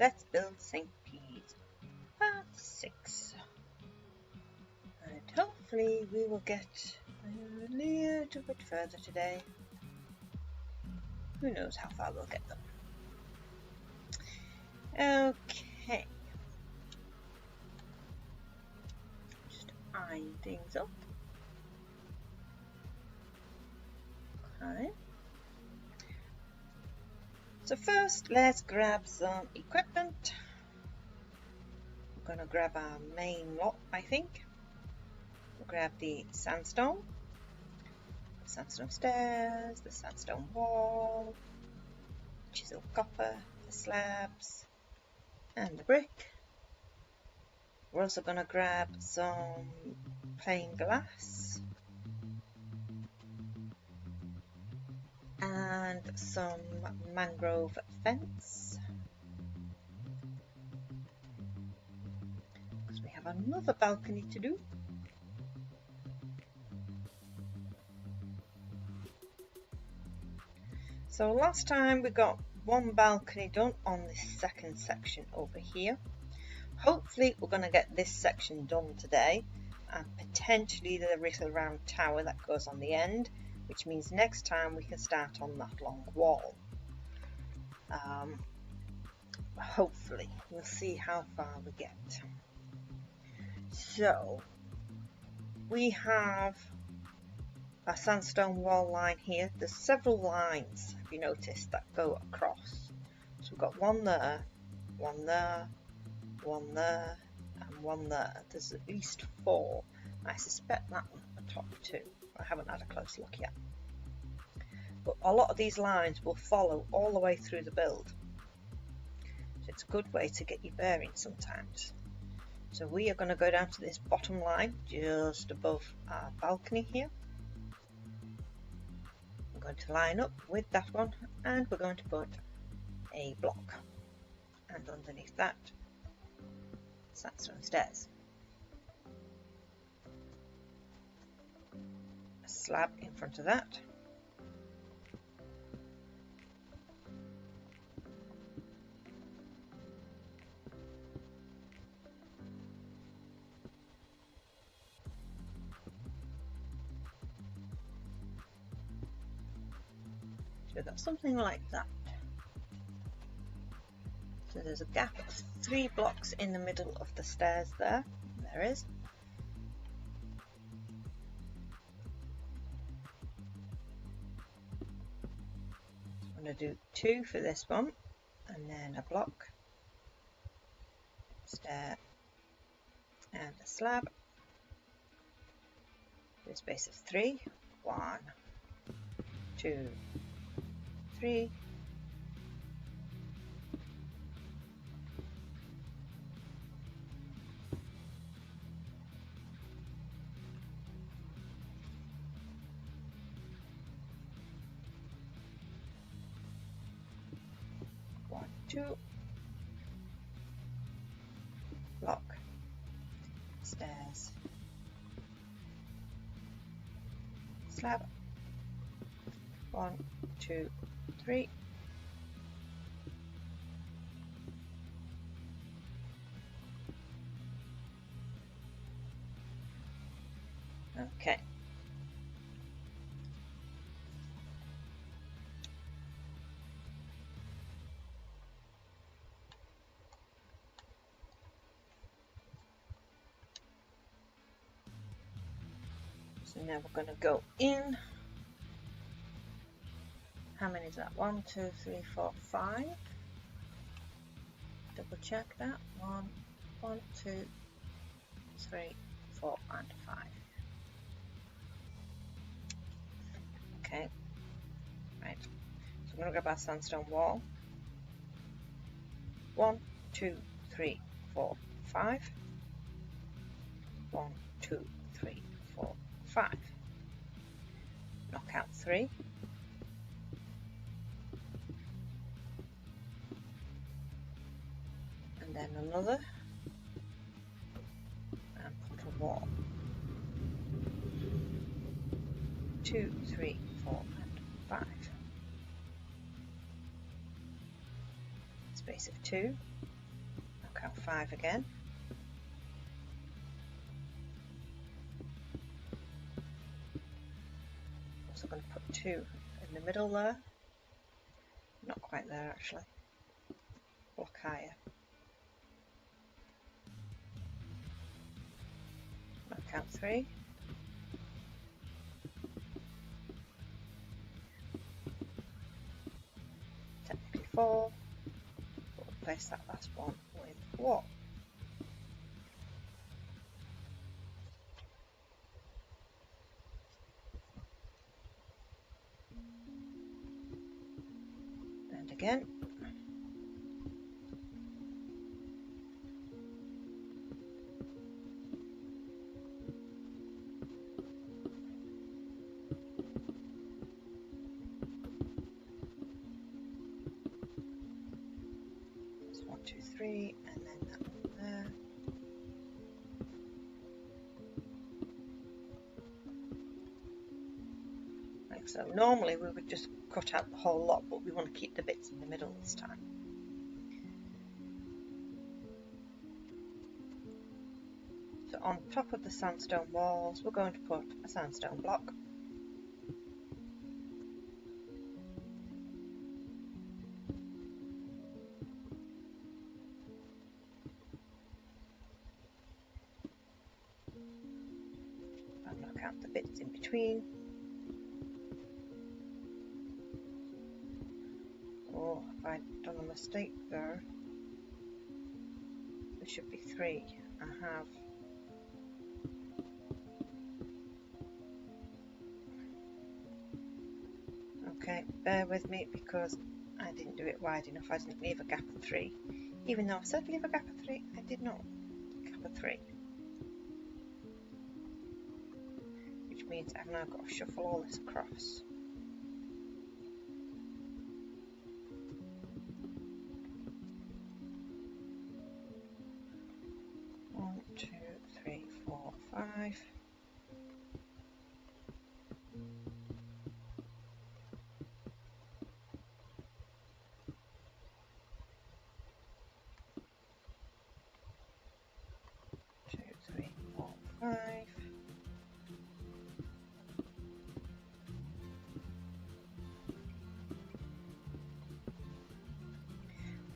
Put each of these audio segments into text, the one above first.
let's build St. Pete's Part 6. And hopefully we will get a little bit further today. Who knows how far we'll get them. Okay. Just eyeing things up. Okay. So first, let's grab some equipment. We're going to grab our main lot, I think. We'll grab the sandstone stairs, the sandstone wall, chisel copper, the slabs, and the brick. We're also going to grab some plain glass and some mangrove fence, because we have another balcony to do. So last time we got one balcony done on this second section over here. Hopefully we're going to get this section done today, and potentially the little round tower that goes on the end, which means next time we can start on that long wall. Hopefully, we'll see how far we get. So, we have a sandstone wall line here. There's several lines, have you noticed, that go across. So we've got one there, one there, one there, and one there. There's at least 4. I suspect that one at the top too. I haven't had a close look yet. But a lot of these lines will follow all the way through the build. So it's a good way to get your bearings sometimes. So we are going to go down to this bottom line just above our balcony here. We're going to line up with that one, and we're going to put a block. And underneath that, sandstone stairs. Slab in front of that, so we've got something like that. So there's a gap of 3 blocks in the middle of the stairs there. There is. I'm going to do 2 for this one, and then a block, stair, and a slab. Do a space of 3. 1, 2, 3. Two, block, stairs, slab, 1, 2, 3, okay. So now we're going to go in. How many is that? 1, 2, 3, 4, 5. Double check that. 1, 2, 3, 4, and 5. Okay. Right. So I'm going to grab our sandstone wall. 1, 2, 3, 4, 5. 1, 2, 3, 4, 5. Knock out 3. And then another. And put a wall. 2, 3, 4, and 5. Space of 2. knock out 5 again. Also going to put 2 in the middle there. Not quite there actually. Block higher. Knock out 3. Technically 4. But we'll place that last one with 1. And again. That's 1, 2, 3, and then that one there. Like so. Normally we would just cut out the whole lot, but we want to keep the bits in the middle this time. So on top of the sandstone walls, we're going to put a sandstone block. And knock out the bits in between. Oh, have I done a mistake there? There should be 3. I have. Okay, bear with me because I didn't do it wide enough. I didn't leave a gap of 3. Even though I said leave a gap of 3, I did not. Gap of 3. Which means I've now got to shuffle all this across. One, 2, 3, 4, 5.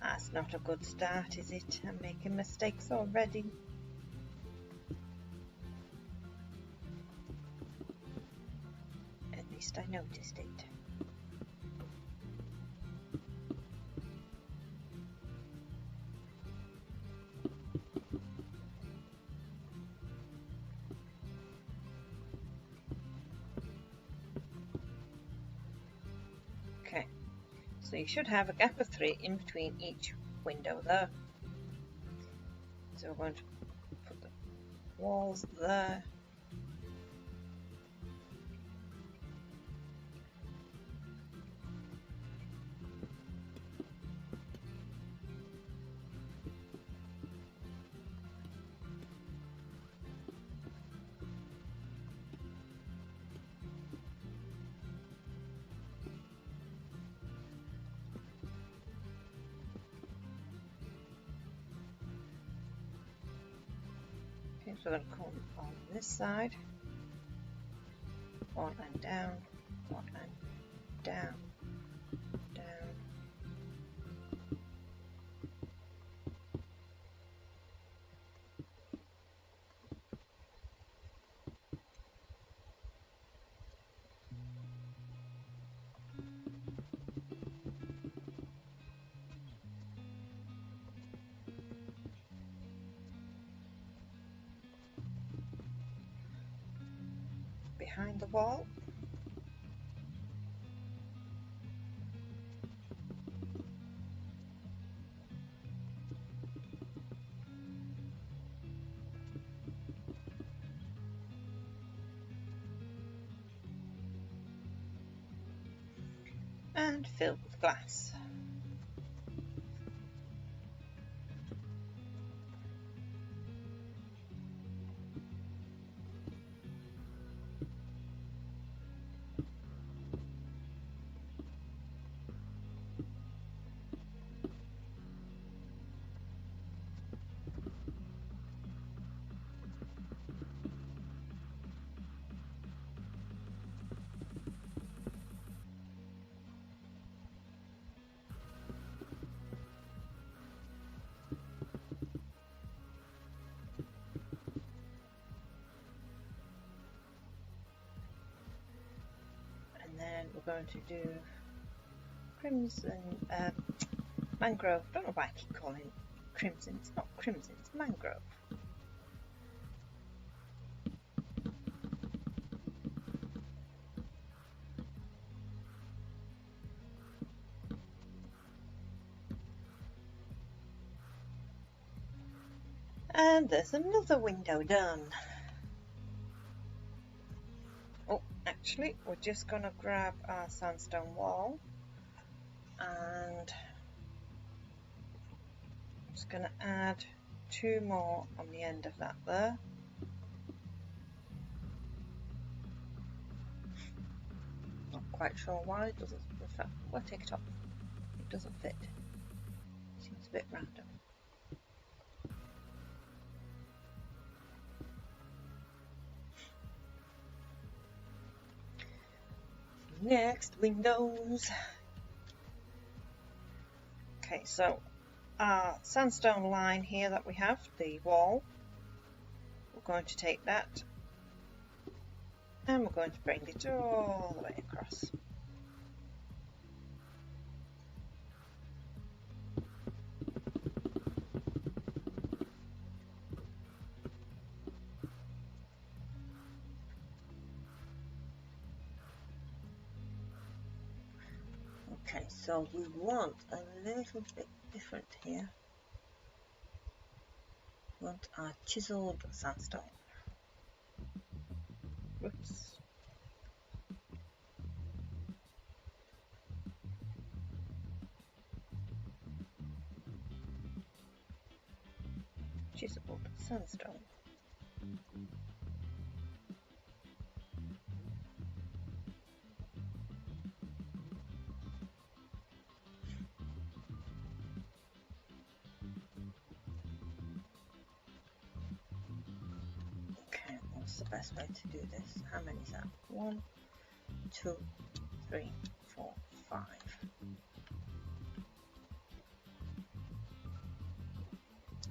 That's not a good start, is it? I'm making mistakes already. At least I noticed it. Okay, so you should have a gap of 3 in between each window there. So we're going to put the walls there. Okay, so we're going to come on this side. 1 and down, 1 and down, down. Behind the wall. And filled with glass. then we're going to do crimson, mangrove. I don't know why I keep calling it crimson. It's not crimson, it's mangrove. And there's another window done. Oh, actually, we're just going to grab our sandstone wall and I'm just going to add 2 more on the end of that there. Not quite sure why it doesn't. In fact, we'll take it off. It doesn't fit. Seems a bit random. Next, windows. Okay, so our sandstone line here that we have, the wall, we're going to take that and we're going to bring it all the way across. Okay, so we want a little bit different here. We want our chiseled sandstone. Whoops. Chiseled sandstone. What's the best way to do this? How many is that? 1, 2, 3, 4, 5.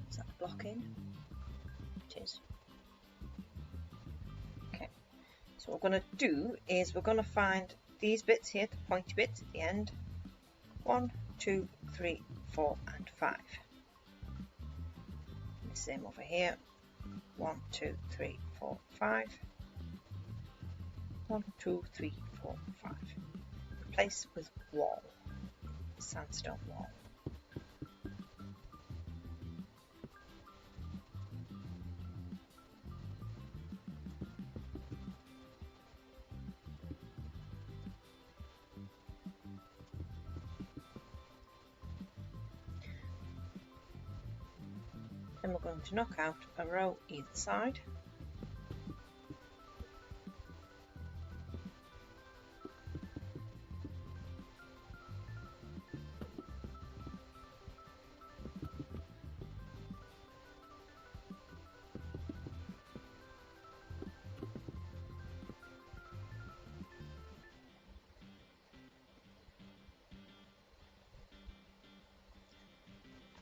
Is that blocking? It is. Okay. So what we're going to do is we're going to find these bits here, the pointy bits at the end. 1, 2, 3, 4, and 5. The same over here. 1, 2, 3, 4, 5. 1, 2, 3, 4, 5. Replace with wall, sandstone wall. Then we're going to knock out a row either side.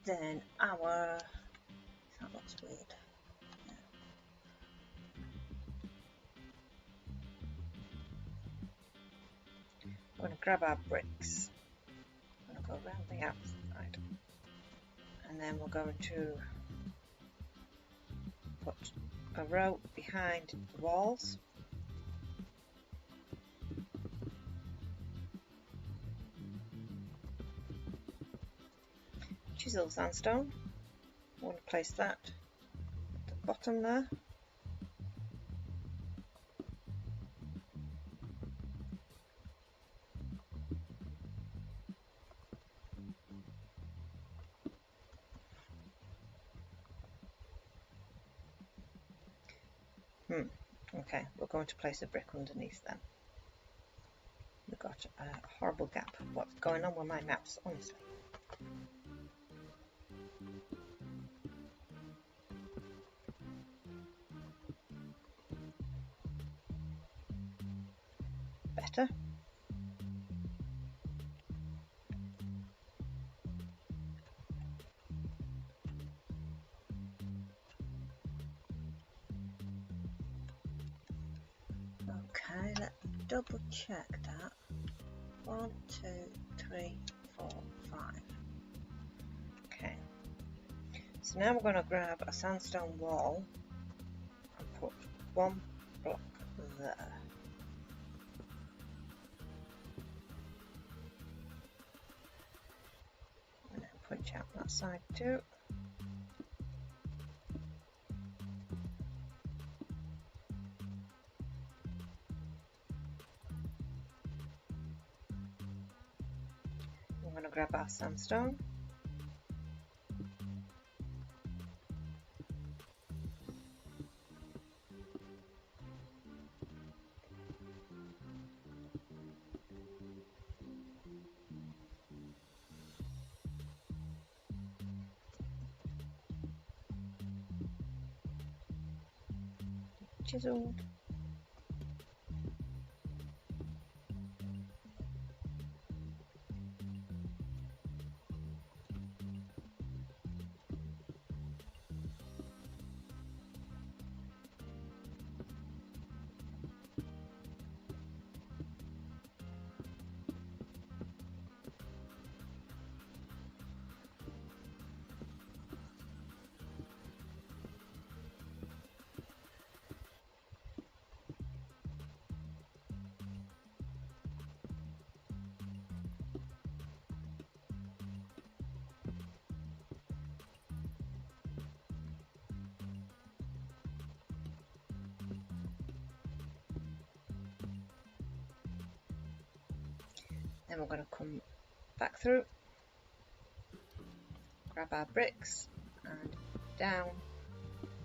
Then our, that looks weird. Yeah. We're going to grab our bricks. We're going to go around the outside. And then we're going to put a row behind the walls. Chisel sandstone. I want to place that at the bottom there. Okay, we're going to place a brick underneath them. We've got a horrible gap. What's going on with my mouse, honestly? Better. Okay, let's double check that. 1, 2, 3, 4, 5. Okay. So now we're going to grab a sandstone wall and put one block there. And then punch out that side too. We're going to grab our sandstone. Chiseled. Then we're going to come back through, grab our bricks and down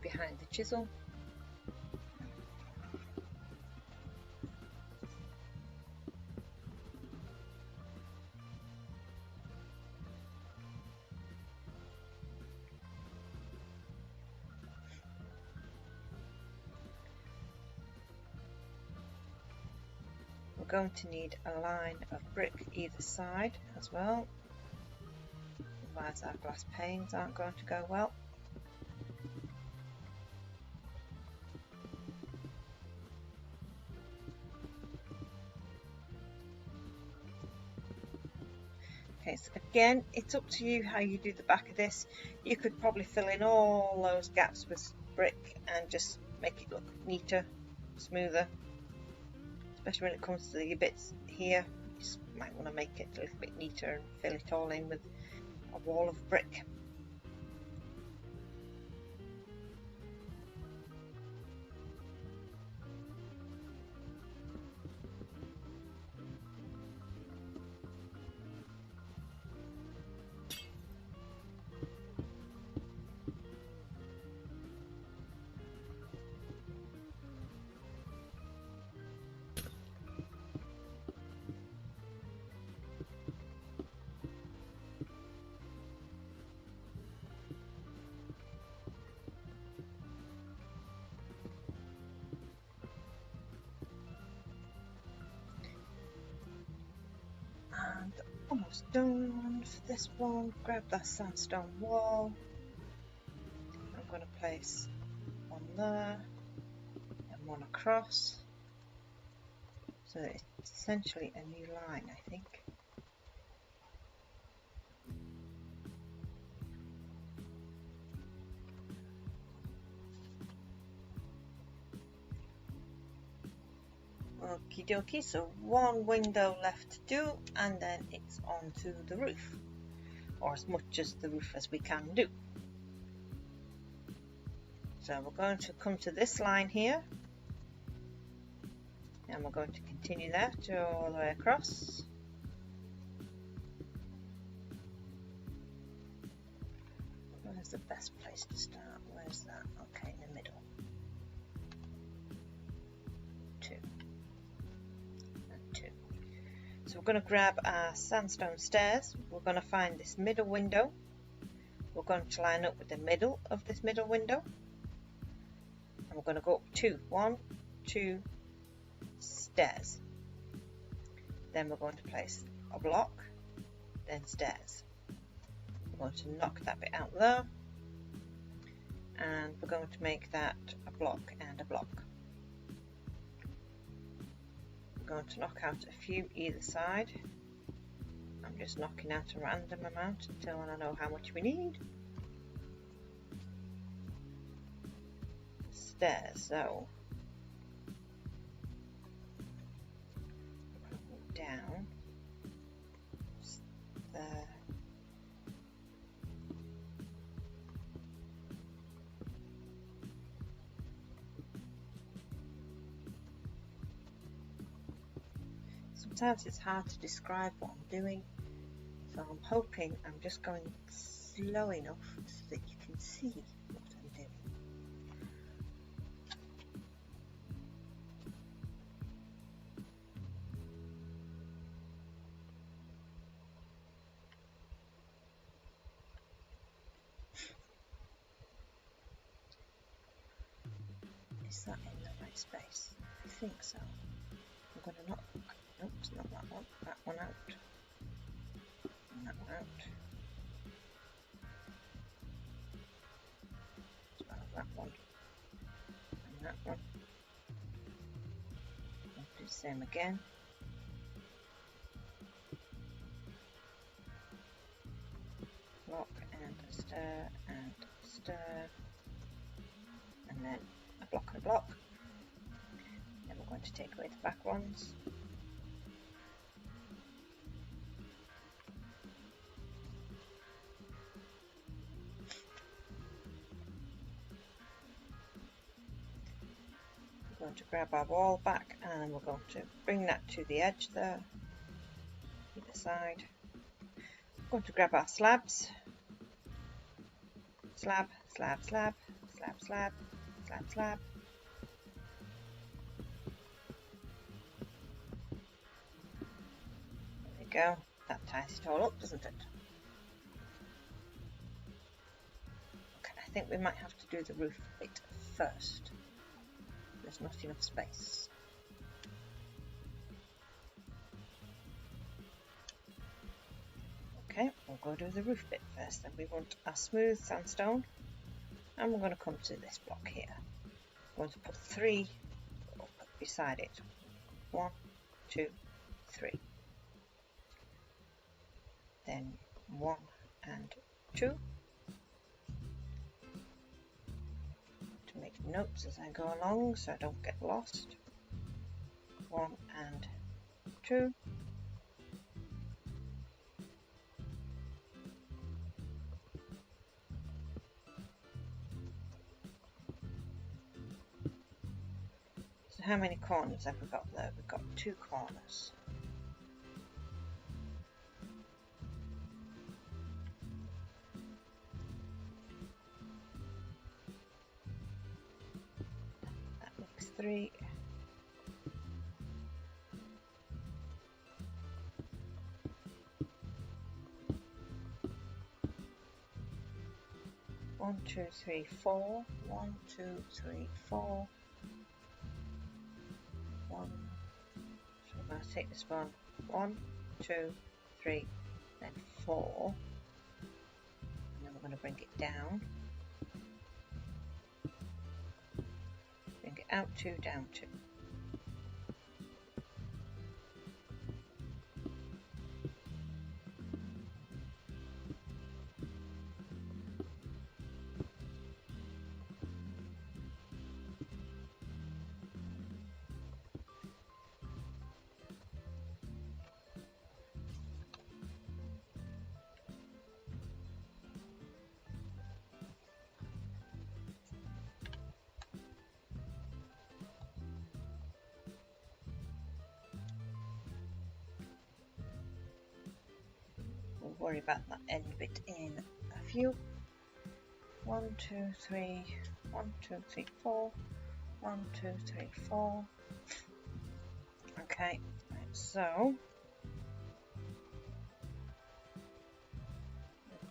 behind the chisel. We're going to need a line of brick either side as well, otherwise our glass panes aren't going to go well. Okay, so again, it's up to you how you do the back of this. You could probably fill in all those gaps with brick and just make it look neater, smoother. Especially when it comes to the bits here, you just might want to make it a little bit neater and fill it all in with a wall of brick. And almost done for this one. Grab that sandstone wall. I'm going to place one there and one across. So it's essentially a new line, I think. Okie dokie, so one window left to do and then it's onto the roof, or as much as the roof as we can do. So we're going to come to this line here and we're going to continue that all the way across. Where's the best place to start? Where's that? Okay, in the middle. 2 and 2. So we're going to grab our sandstone stairs. We're going to find this middle window. We're going to line up with the middle of this middle window. And we're going to go up 2. 1, 2, stairs. Then we're going to place a block, then stairs. We're going to knock that bit out there. And we're going to make that a block and a block. I'm going to knock out a few either side. I'm just knocking out a random amount until I know how much we need. Stairs, so down there. Sometimes it's hard to describe what I'm doing, so I'm hoping I'm just going slow enough so that you can see what I'm doing. Is that in the right space? I think so. I'm going to knock. Nope, it's not that one. That one out. And that one out. As well as that one. And that one. I'll do the same again. Block and a stir and a stir. And then a block and a block. Then we're going to take away the back ones. We're going to grab our wall back and we're going to bring that to the edge there, either side. We're going to grab our slabs. Slab, slab, slab, slab, slab, slab, slab. There we go. That ties it all up, doesn't it? Okay, I think we might have to do the roof bit first. There's not enough space. Okay, we'll go do the roof bit first. Then we want a smooth sandstone, and we're going to come to this block here. We're going to put 3 up beside it. 1, 2, 3. Then 1 and 2. To make notes as I go along so I don't get lost. 1 and 2. So how many corners have we got there? We've got 2 corners. That makes 3. One, 2, 3, 4. 1, 2, 3, 4. 1. So I'm going to take this one. 1, 2, 3, then 4. And then we're going to bring it down. Bring it out 2, down 2. We'll worry about that end bit in a few. 1, 2, 3, 1, 2, 3, 4. 1, 2, 3, 4. Okay, right, so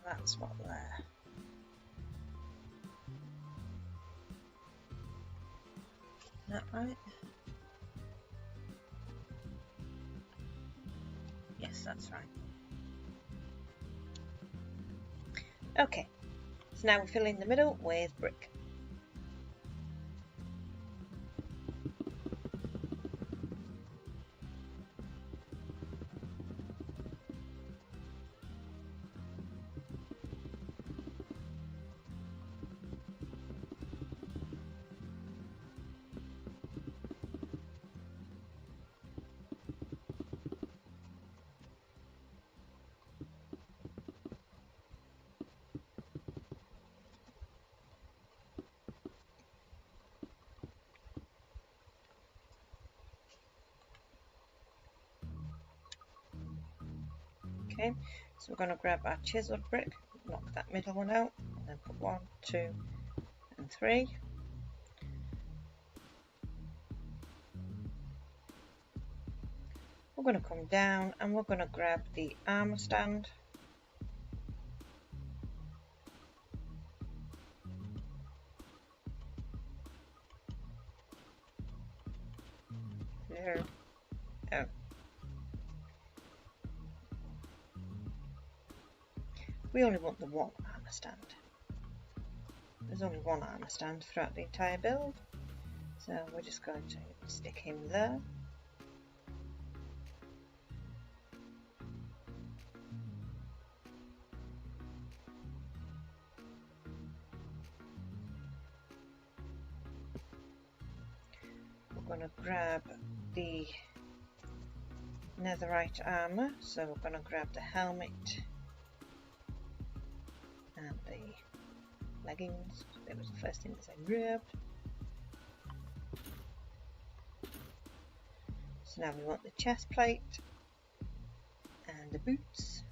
that's what there. Is that right? Yes, that's right. Okay, so now we fill in the middle with brick. Okay, so we're going to grab our chiseled brick, knock that middle one out, and then put 1, 2, and 3. We're going to come down and we're going to grab the armour stand. There. Oh. We only want the one armour stand. There's only one armour stand throughout the entire build, so we're just going to stick him there. We're going to grab the netherite armour, so we're going to grab the helmet and the leggings. That was the first thing that I grabbed. So now we want the chest plate and the boots.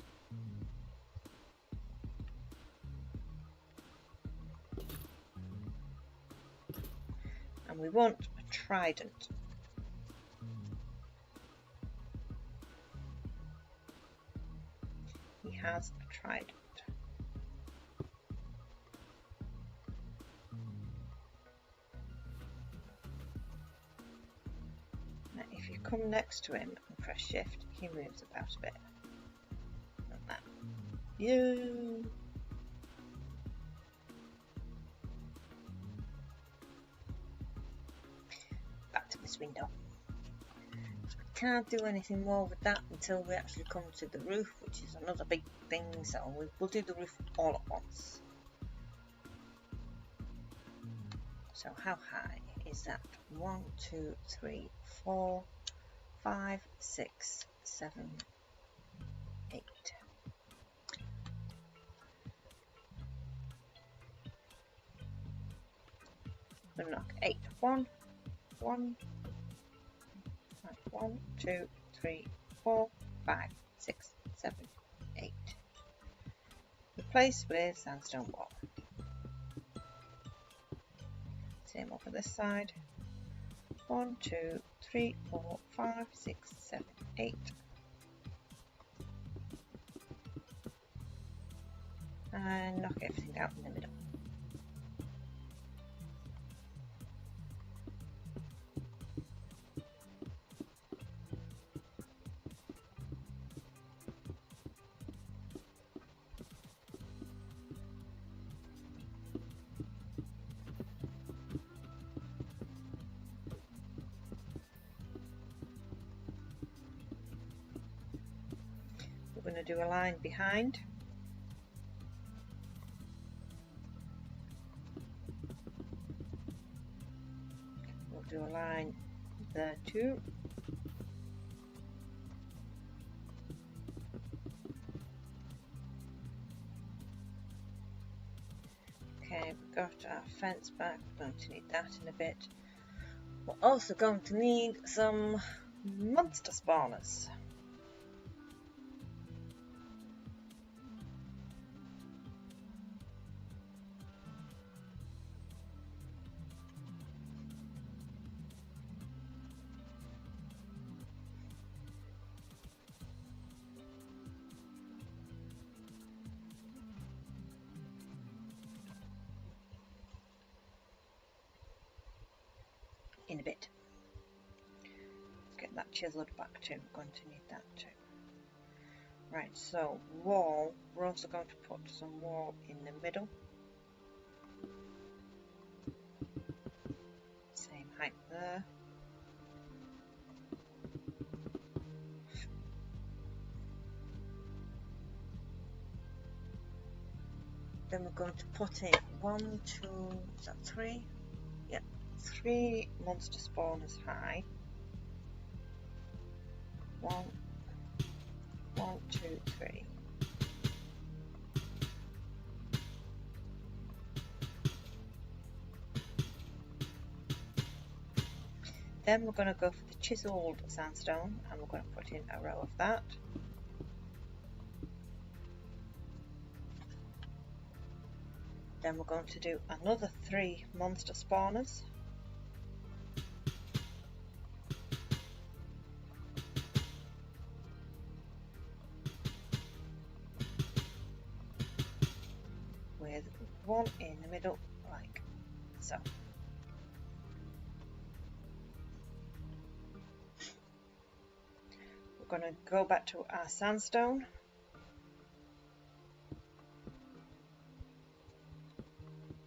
And we want a trident. He has a trident. Now if you come next to him and press shift, he moves about a bit. Like that. You. Back to this window. So we can't do anything more with that until we actually come to the roof, which is another big thing, so we'll do the roof all at once. So how high is that? 1, 2, 3, 4, 5, 6, 7, 8. We'll knock 8. 1, 1, 1, 2, 3, 4, 5, 6, 7, 8. Replace with sandstone wall. Same over this side. 1, 2, 3, 4, 5, 6, 7, 8. And knock everything out in the middle. We're going to do a line behind. We'll do a line there too. Okay, we've got our fence back. We're going to need that in a bit. We're also going to need some monster spawners. In a bit. Let's get that chiseled back too. We're going to need that too. Right, so wall, we're also going to put some wall in the middle. Same height there. Then we're going to put in 1, 2, is that 3? Yeah. 3 monster spawners high. 1, 2, 3. Then we're going to go for the chiseled sandstone, and we're going to put in a row of that. Then we're going to do another 3 monster spawners. With 1 in the middle, like so. We're going to go back to our sandstone.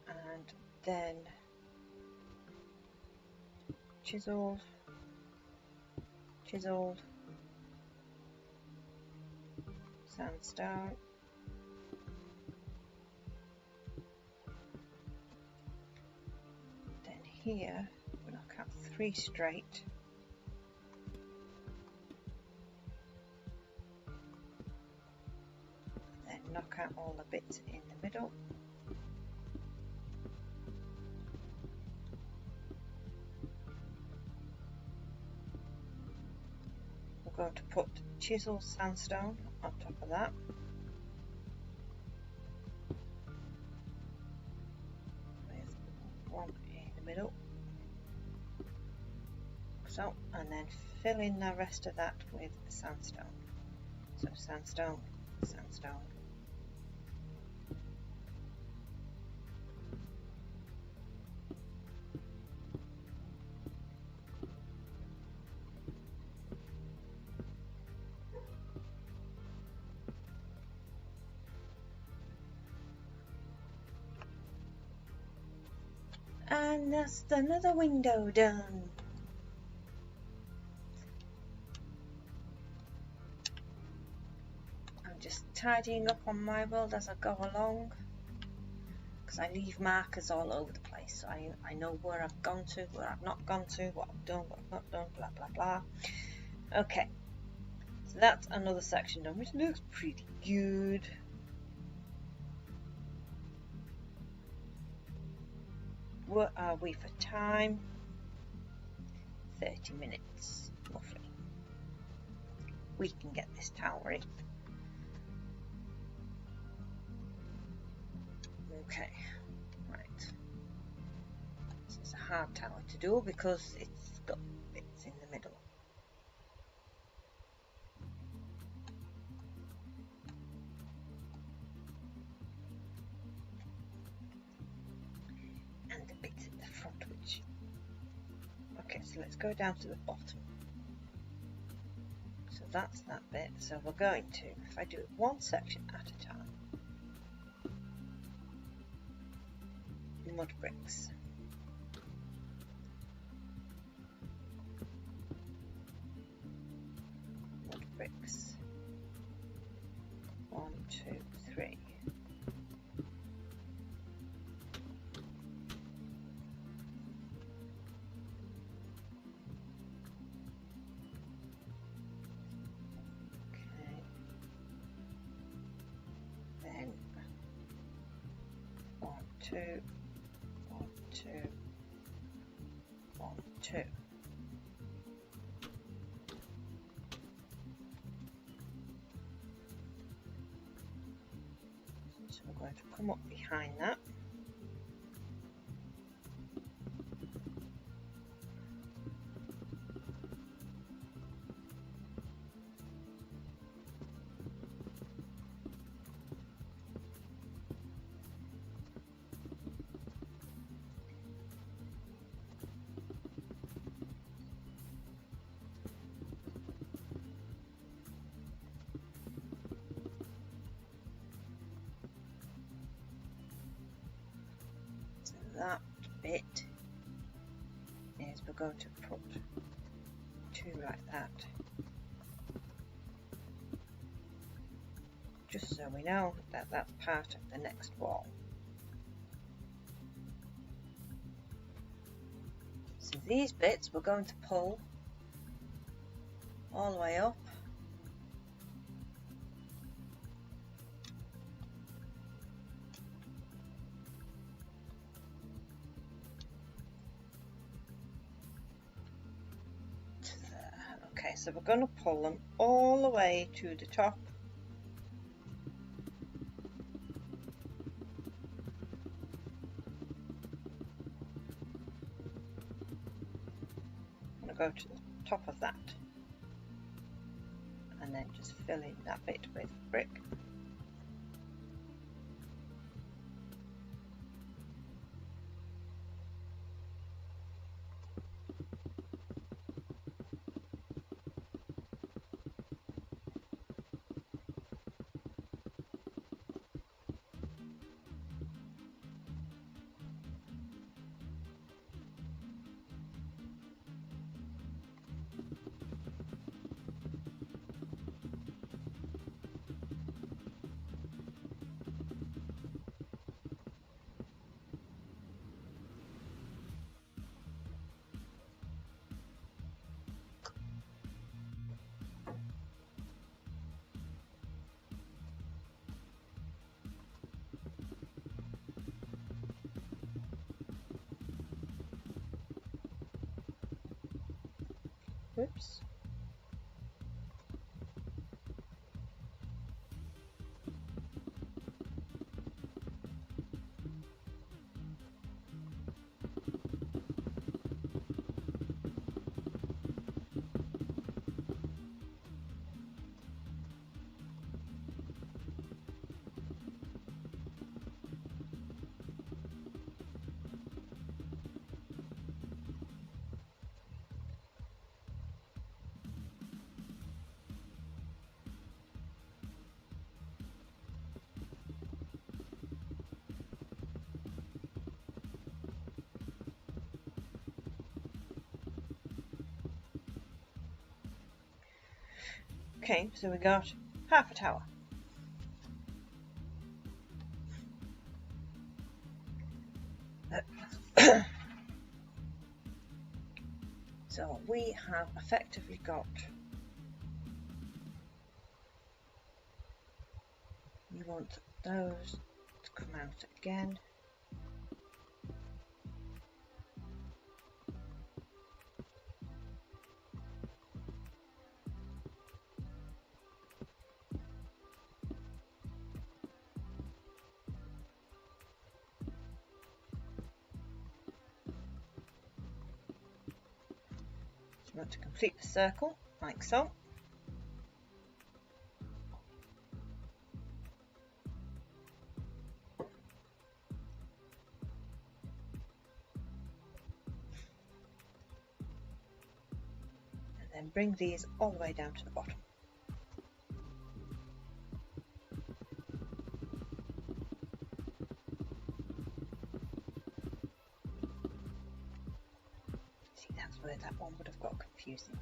And then chiseled, chiseled, sandstone. Then here we knock out 3 straight. Then knock out all the bits in the middle. We're going to put chiseled sandstone on top of that. With 1 in the middle. So, and then fill in the rest of that with sandstone. So sandstone, sandstone. And that's another window done. I'm just tidying up on my world as I go along, because I leave markers all over the place, so I know where I've gone to, where I've not gone to, what I've done, what I've not done, blah blah blah. Okay, so that's another section done, which looks pretty good. What are we for time? 30 minutes, roughly. We can get this tower in. Okay, right. This is a hard tower to do because it's got bits in the middle. And the bits at the front, which... Okay, so let's go down to the bottom. So that's that bit. So we're going to, if I do it one section at a time, mud bricks. Mud bricks. 1, 2, 3. Okay. Then 1, 2. 1, 2, 1, 2. So we're going to come up behind that. That bit is we're going to put 2 like that, just so we know that that's part of the next wall. So these bits we're going to pull all the way up. Okay, so we're going to pull them all the way to the top. go to the top of that and then just fill in that bit with brick. Whoops. Okay, so we got half a tower. So we have effectively got, you want those to come out again. You want to complete the circle, like so. And then bring these all the way down to the bottom. See, that's where that one would have got confusing.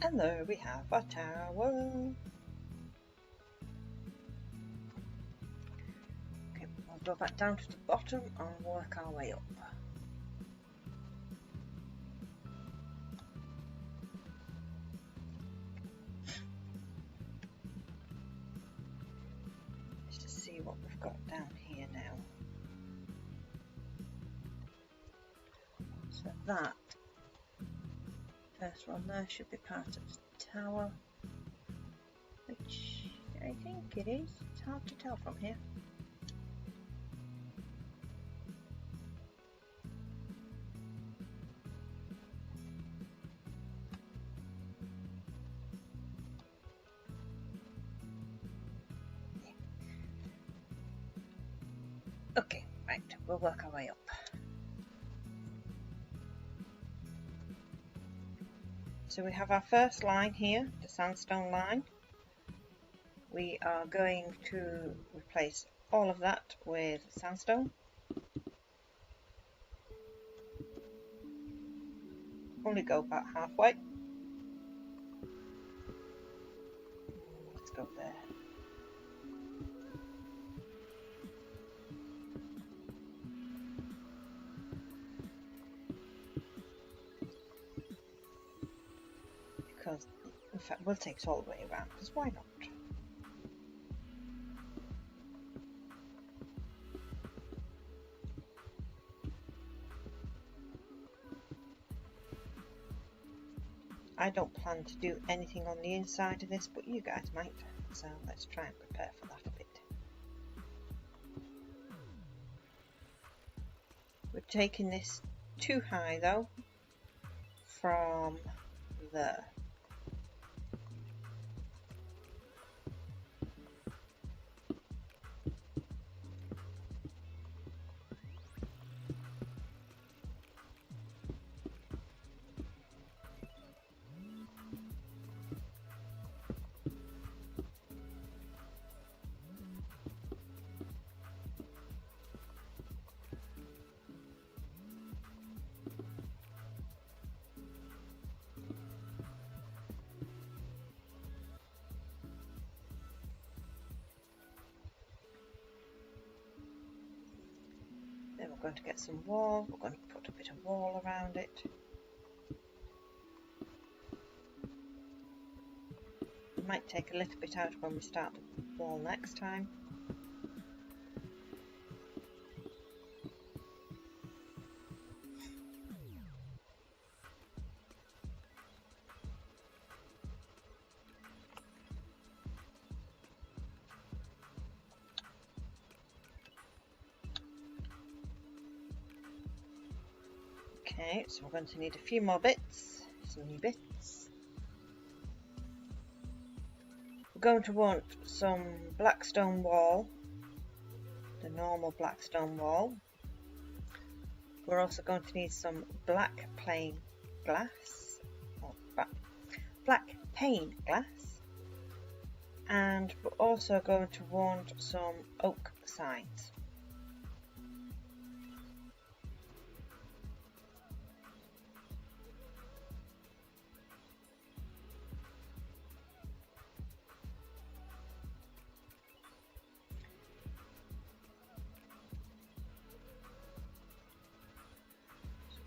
And there we have our tower. Okay, we'll go back down to the bottom and work our way up. Just to see what we've got down here now. So that first one there should be part of the tower, which I think it is. It's hard to tell from here. Yeah. Okay, right, we'll work our way up. So we have our first line here, the sandstone line. We are going to replace all of that with sandstone. Only go about halfway. Let's go there. Because, in fact, we'll take it all the way around, because why not? I don't plan to do anything on the inside of this, but you guys might, so let's try and prepare for that a bit. We're taking this too high though, from there. Then we're going to get some wall, we're going to put a bit of wall around it. We might take a little bit out when we start the wall next time. Okay, so we're going to need a few more bits, some new bits. We're going to want some black stone wall, the normal black stone wall. We're also going to need some black plain glass, or black pane glass, and we're also going to want some oak signs.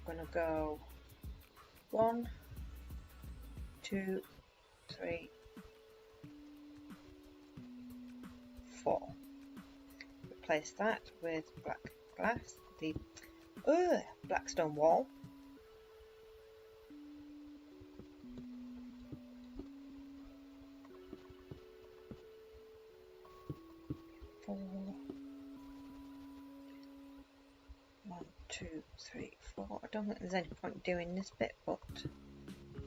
I'm going to go 1, 2, 3, 4. Replace that with black glass, the black stone wall. Four. 1, 2, 3, 4. I don't think there's any point doing this bit, but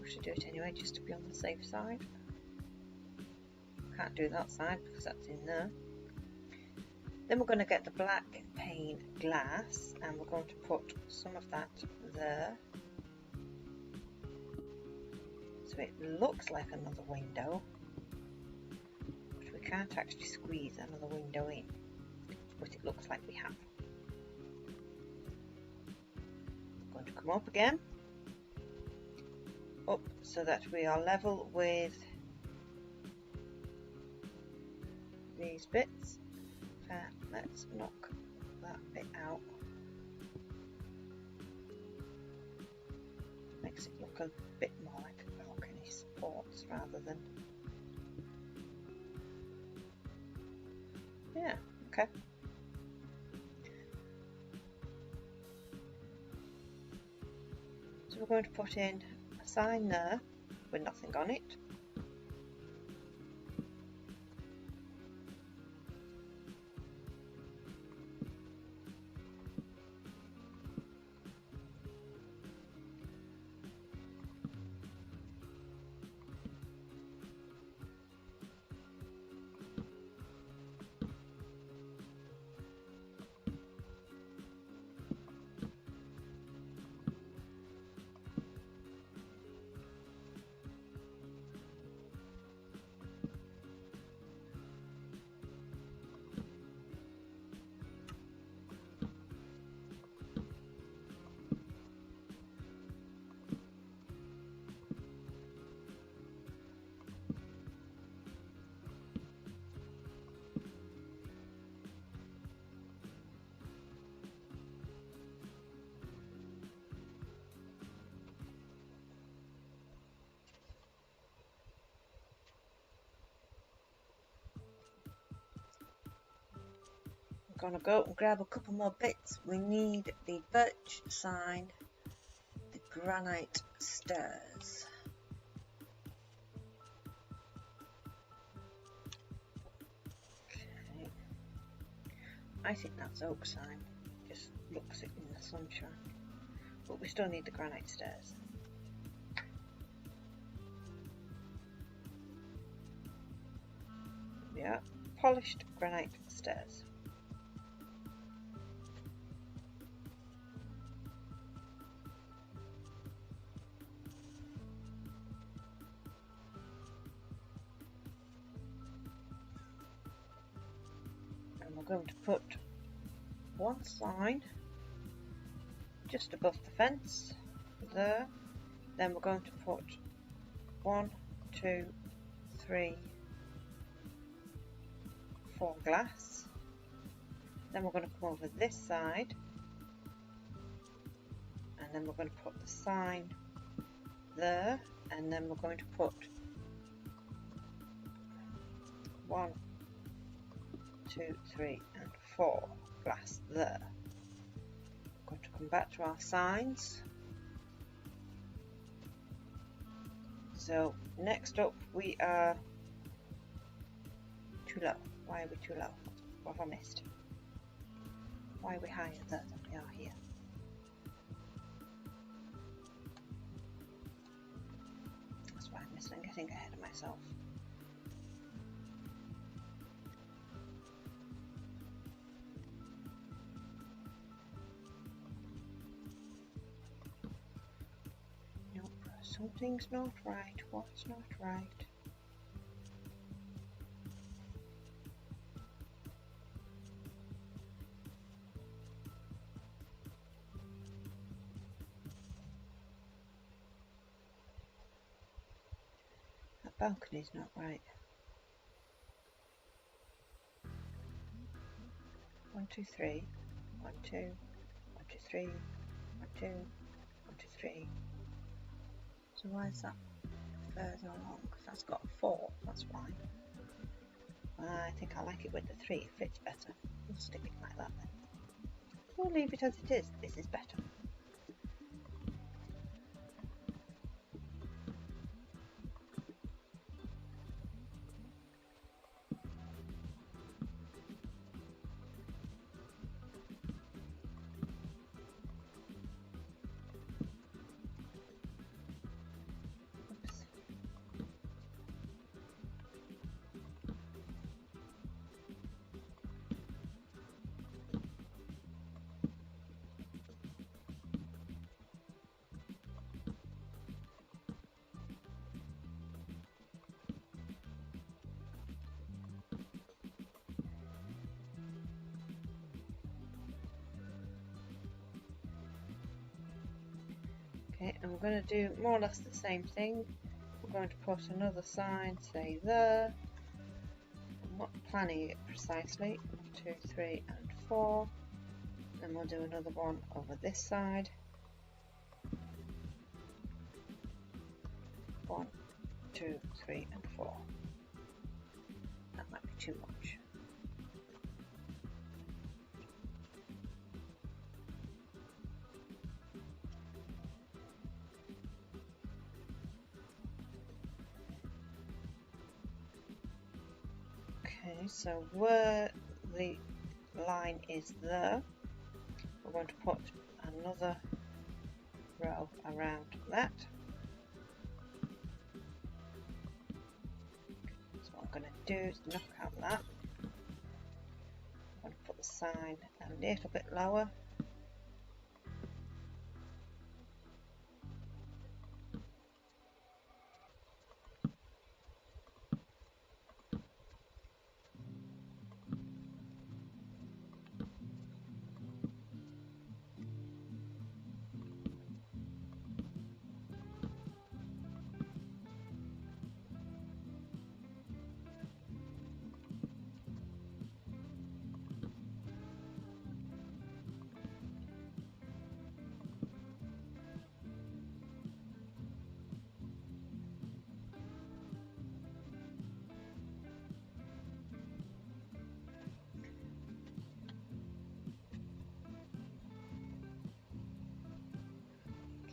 we should do it anyway just to be on the safe side. Can't do that side because that's in there. Then we're going to get the black pane glass and we're going to put some of that there. So it looks like another window, but we can't actually squeeze another window in, but it looks like we have. Going to come up again, up so that we are level with these bits. Let's knock that bit out. Makes it look a bit more like a balcony supports rather than... Yeah, okay. So we're going to put in a sign there with nothing on it. Gonna go and grab a couple more bits. We need the birch sign, the granite stairs. Okay. I think that's oak sign. Just looks it in the sunshine. But we still need the granite stairs. Yeah, polished granite stairs. We're going to put one sign just above the fence there. Then we're going to put 1, 2, 3, 4 glass. Then we're going to come over this side, and then we're going to put the sign there, and then we're going to put 1, 2, 3 and 4 glass there. We're going to come back to our signs. So next up we are too low. Why are we too low? What have I missed? Why are we higher there than we are here? That's why I'm missing, getting ahead of myself. Something's not right. What's not right? That balcony's not right. 1, 2, 3. 1, 2. 1, 2, 3. 1, 2. 1, 2, 3. So why is that further along? Because that's got 4, that's fine. I think I like it with the 3, it fits better. We'll stick it like that then. We'll leave it as it is, this is better. Okay, and we're going to do more or less the same thing. We're going to put another sign, say there. I'm not planning it precisely. 1, 2, 3 and 4. Then we'll do another one over this side. 1, 2, 3 and 4. That might be too much. Okay, so where the line is there, we're going to put another row around that. So what I'm going to do is knock out that. I'm going to put the sign a little bit lower.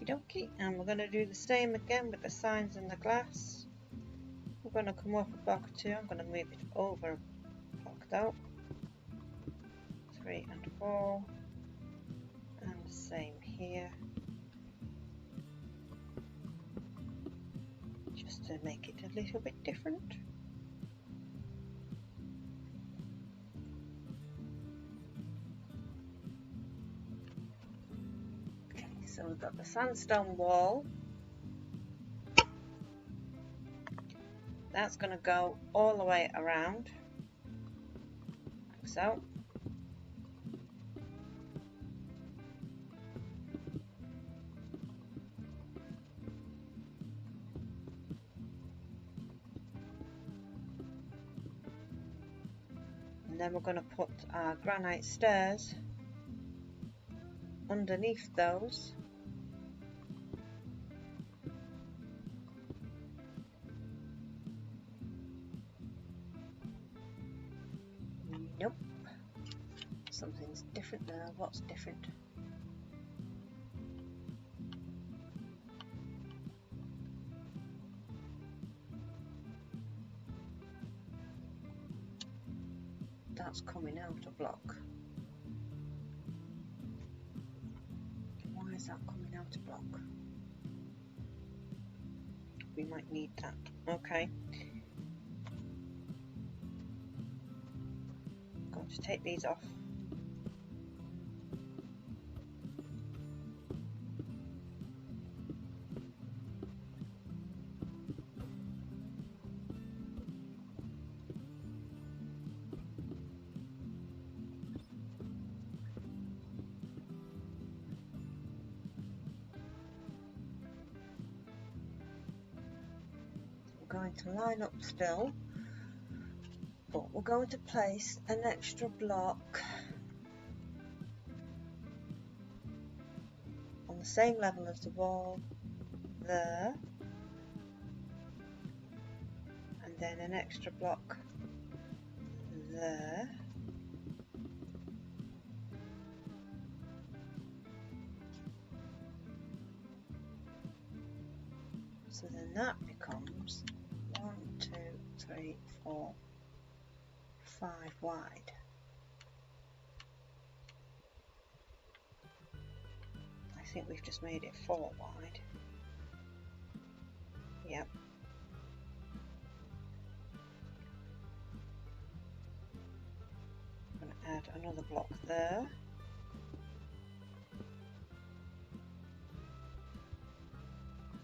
Okie, and we're going to do the same again with the signs in the glass. We're going to come up a block or two. I'm going to move it over a block though. 3 and 4, and the same here, just to make it a little bit different. So we've got the sandstone wall. That's going to go all the way around, like so. And then we're going to put our granite stairs underneath those. Nope. Something's different there. What's different? That's coming out a block. Why is that coming out a block? We might need that. Okay. I'm going to take these off. Going to line up still, but we're going to place an extra block on the same level as the wall there, and then an extra block there, so then that becomes 1, 2, 3, 4, 5 wide. I think we've just made it 4 wide. Yep. I'm going to add another block there.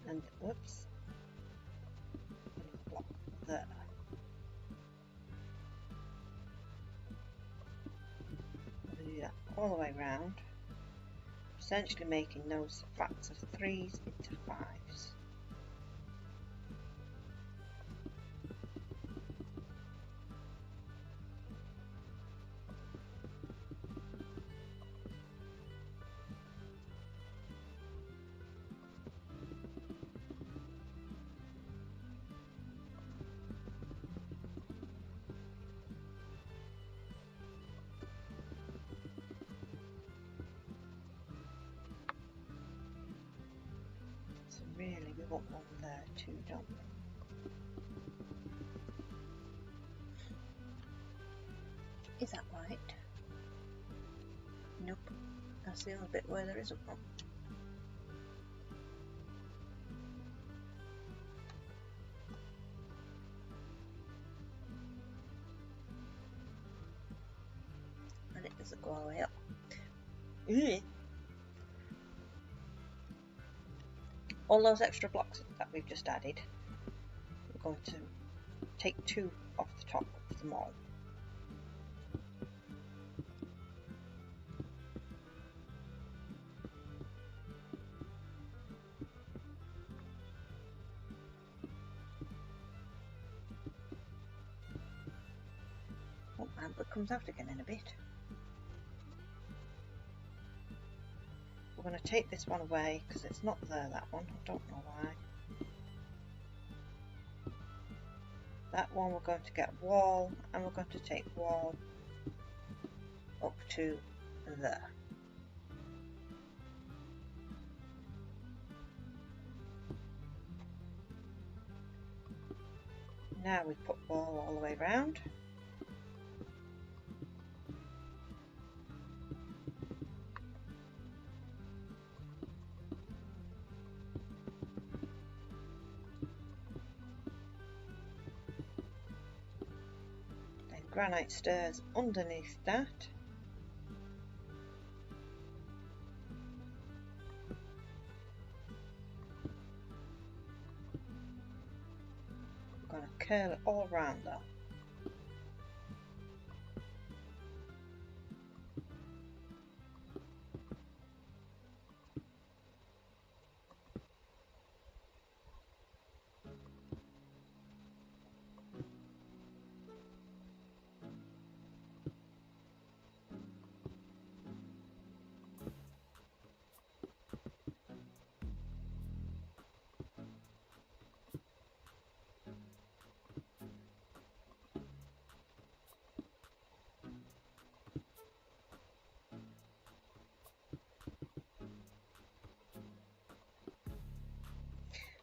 And whoops. Block there. Do that all the way around. essentially making those flats of 3s into 5s. Really, we want one there too, don't we? Is that right? Nope. That's the only bit where there isn't one. And it doesn't go all the way up. Ugh. All those extra blocks that we've just added, we're going to take 2 off the top of them all. Oh, Amber comes out again in a bit. We're going to take this one away because it's not there, that one. I don't know why. That one we're going to get wall, and we're going to take wall up to there. Now we put wall all the way round. Granite stairs underneath that. We're going to curl it all around though.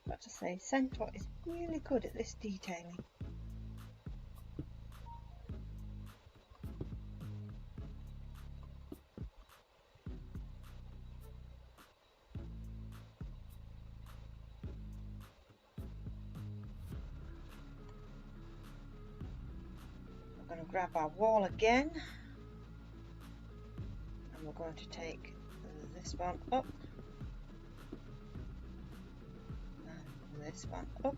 Got to say, Centaur is really good at this detailing. We're going to grab our wall again, and we're going to take this one up. This one up.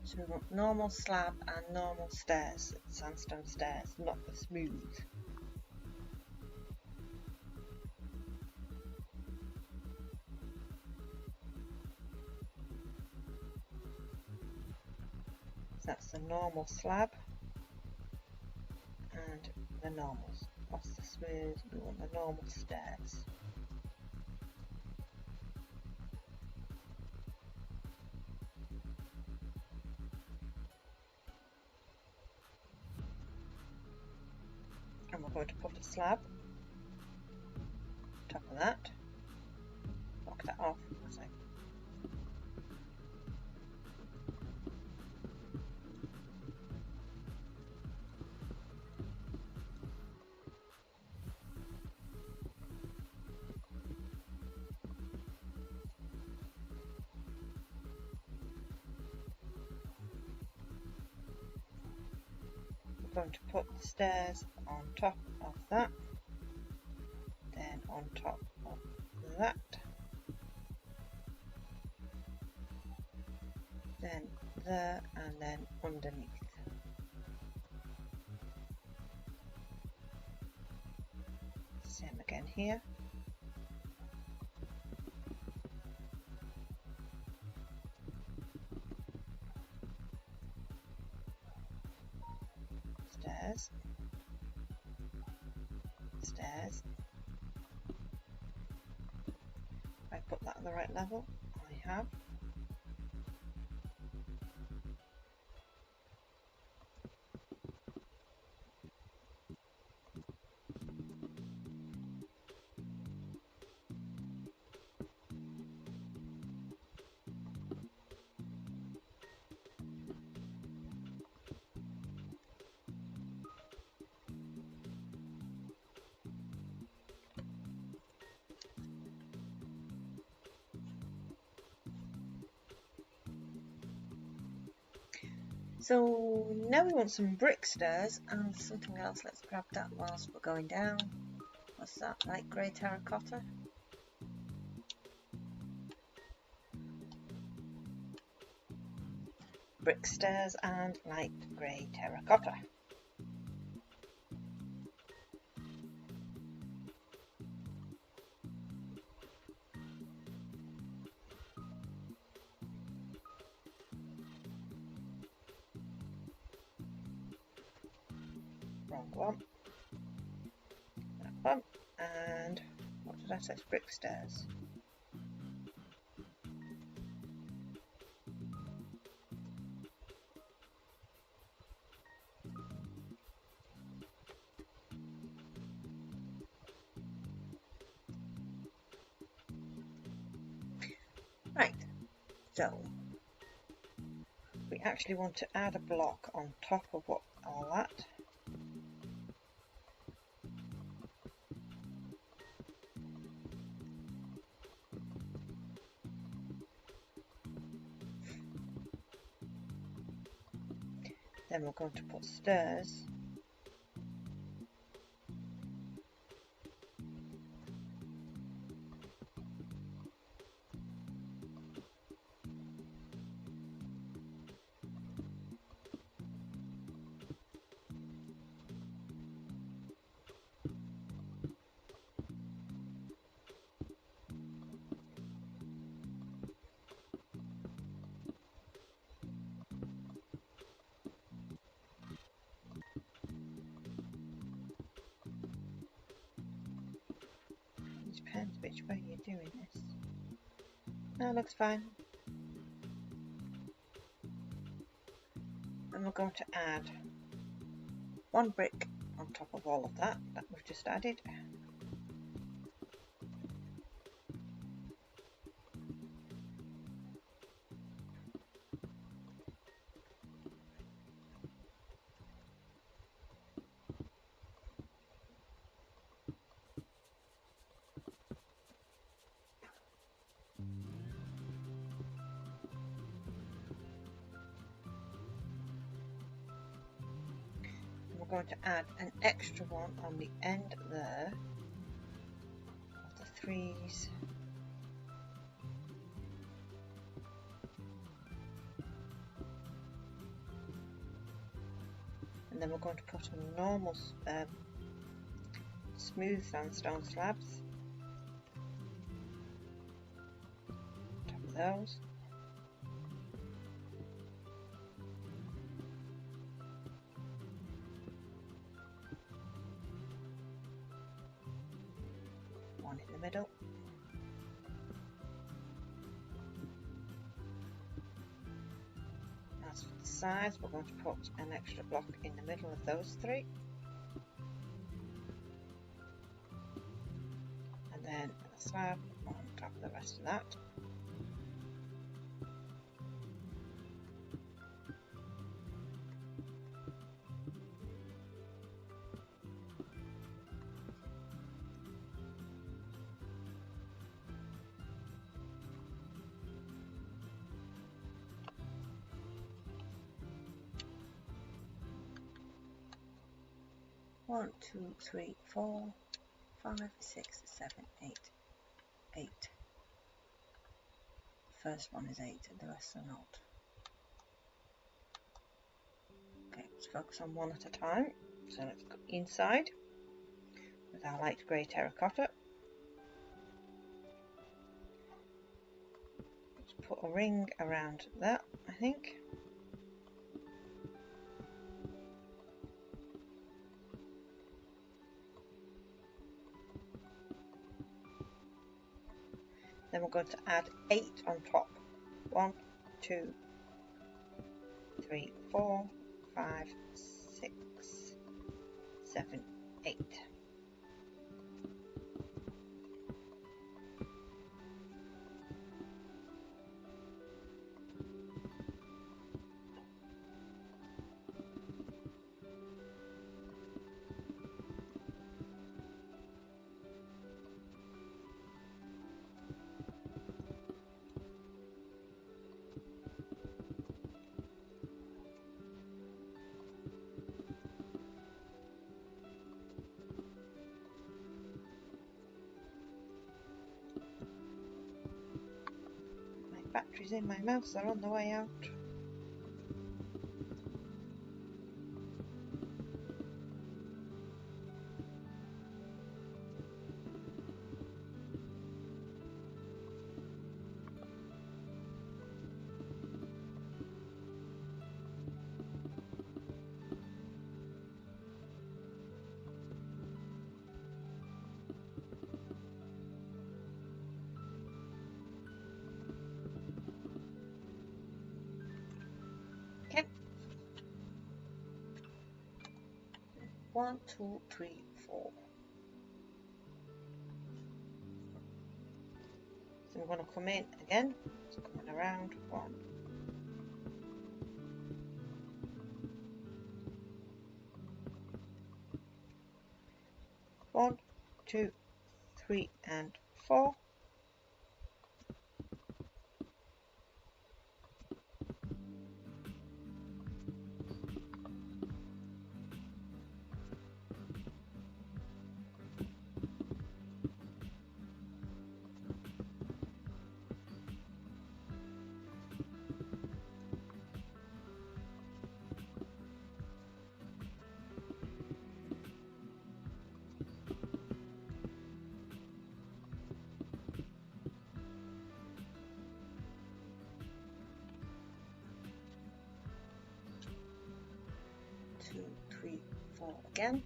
So we want normal slab and normal stairs, sandstone stairs, not the smooth. So that's the normal slab and the normals. What's the smooth? We want the normal stairs. And we're going to put a slab on top of that. Knock that off. Going to put the stairs on top of that, then on top of that, then there, and then underneath. here. Stairs. Stairs. I put that at the right level. I have. So now we want some brick stairs and something else. Let's grab that whilst we're going down. What's that? Light grey terracotta? Brick stairs and light grey terracotta. Wrong one. That one. And what did I say? It's brick stairs. Right, so we actually want to add a block on top of all that. Then we're going to put stairs. Depends which way you're doing this. That looks fine. And we're going to add one brick on top of all of that we've just added. We're going to add an extra one on the end there of the threes. And then we're going to put on normal smooth sandstone slabs on top of those. One in the middle. As for the sides, we're going to put an extra block in the middle of those three. And then a slab on top of the rest of that. One, two, three, 4, 5, 6, 7, 8. 8. First one is 8 and the rest are not. Okay, let's focus on one at a time. So let's go inside with our light grey terracotta. Put a ring around that, I think. Then we're going to add 8 on top. 1, 2, 3, 4, 5, 6, 7, 8. Batteries in my mouse are on the way out. Okay. 1, 2, 3, 4. So we're going to come in again. So coming around 1. 1, 2, 3, and 4. 2, 3, 4 again.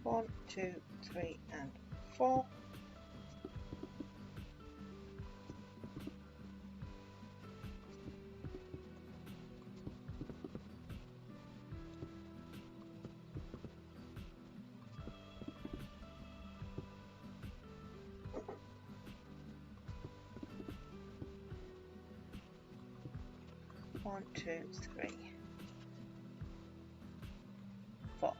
One, 2, 3, and 4. 1, 2, 3, 4.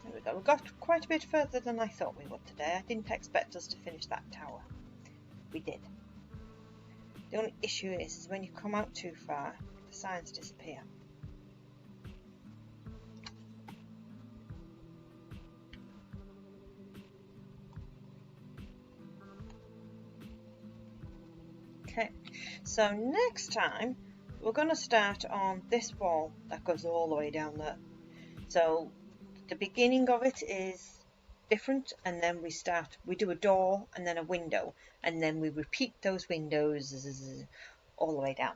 There we go. We got quite a bit further than I thought we would today. I didn't expect us to finish that tower. We did. The only issue is when you come out too far, the signs disappear. Okay, so next time we're going to start on this wall that goes all the way down there. So the beginning of it is different, and then we do a door and then a window, and then we repeat those windows all the way down.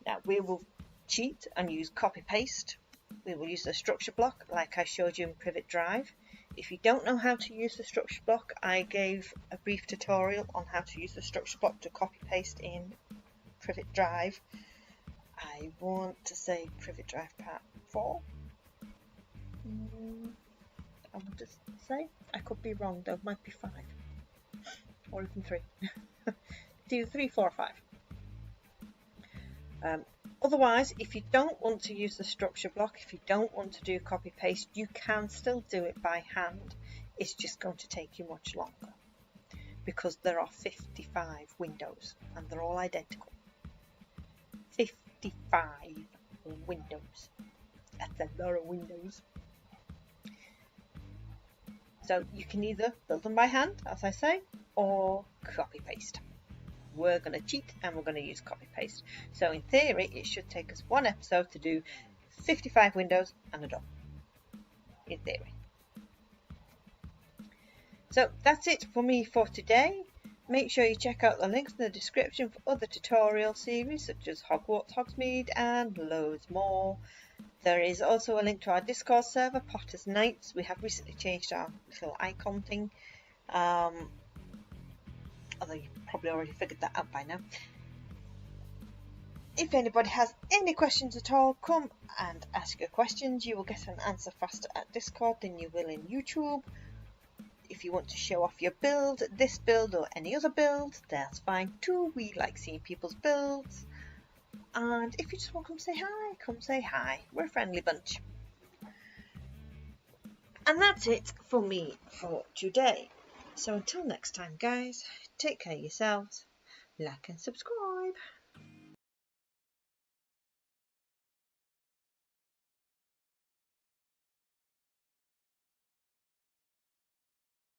Now we will cheat and use copy paste. We will use the structure block like I showed you in Privet Drive. If you don't know how to use the structure block, I gave a brief tutorial on how to use the structure block to copy paste in Privet Drive. I want to say Privet Drive Part 4. I want to say, I could be wrong though, might be 5 or even 3. It's either 3, 4 or 5. Otherwise, if you don't want to use the structure block, if you don't want to do copy paste, you can still do it by hand. It's just going to take you much longer because there are 55 windows and they're all identical. 55 windows. That's a lot of windows. So you can either build them by hand, as I say, or copy paste. We're going to cheat and we're going to use copy paste. So in theory, it should take us one episode to do 55 windows and a door. In theory. So that's it for me for today. Make sure you check out the links in the description for other tutorial series such as Hogwarts, Hogsmeade and loads more. There is also a link to our Discord server, Potter's Knights. We have recently changed our little icon thing. Although you probably already figured that out by now. If anybody has any questions at all, come and ask your questions. You will get an answer faster at Discord than you will in YouTube. If you want to show off your build, this build or any other build, that's fine too. We like seeing people's builds. And if you just want to come say hi, come say hi. We're a friendly bunch. And that's it for me for today. So until next time, guys, take care of yourselves, like and subscribe.